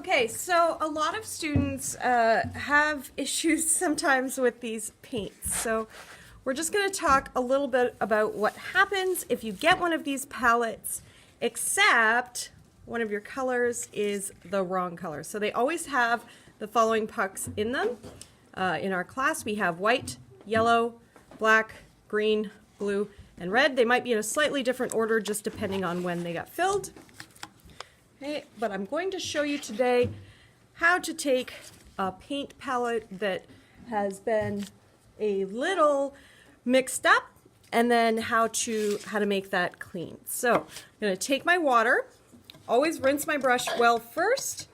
Okay, so a lot of students have issues sometimes with these paints. So we're just going to talk a little bit about what happens if you get one of these palettes, except one of your colors is the wrong color. So they always have the following pucks in them. In our class, we have white, yellow, black, green, blue, and red. They might be in a slightly different order just depending on when they got filled. Okay, but I'm going to show you today how to take a paint palette that has been a little mixed up and then how to make that clean. So I'm going to take my water, always rinse my brush well first,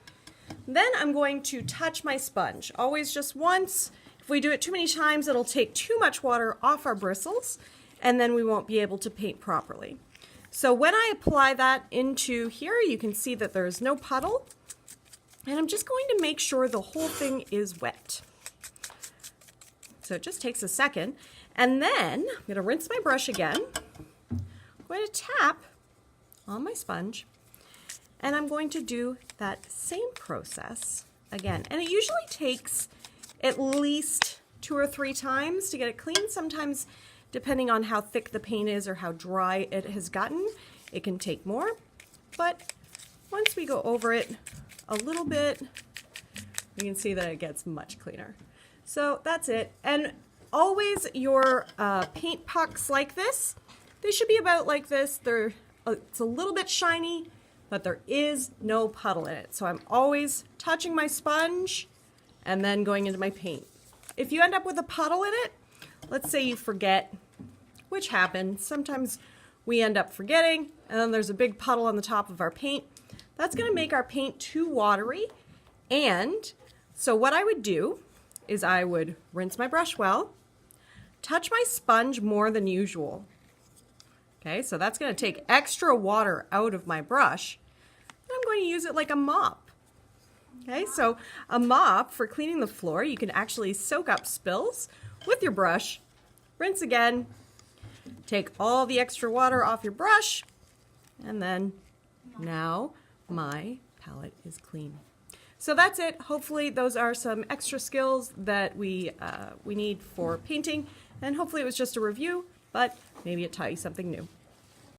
then I'm going to touch my sponge, always just once. If we do it too many times, it'll take too much water off our bristles and then we won't be able to paint properly. So when I apply that into here, you can see that there's no puddle, and I'm just going to make sure the whole thing is wet. So it just takes a second, and then I'm going to rinse my brush again. I'm going to tap on my sponge, and I'm going to do that same process again. And it usually takes at least 2 or 3 times to get it clean. Sometimes, depending on how thick the paint is or how dry it has gotten, it can take more. But once we go over it a little bit, you can see that it gets much cleaner. So that's it. And always your paint pucks like this, they should be about like this. It's a little bit shiny, but there is no puddle in it. So I'm always touching my sponge and then going into my paint. If you end up with a puddle in it, let's say you forget, which happens. Sometimes we end up forgetting, and then there's a big puddle on the top of our paint. That's going to make our paint too watery. And so what I would do is I would rinse my brush well, touch my sponge more than usual. Okay, so that's going to take extra water out of my brush. And I'm going to use it like a mop. Okay, so a mop for cleaning the floor, you can actually soak up spills with your brush, rinse again, take all the extra water off your brush, and then now my palette is clean. So that's it. Hopefully those are some extra skills that we need for painting, and hopefully it was just a review, but maybe it taught you something new.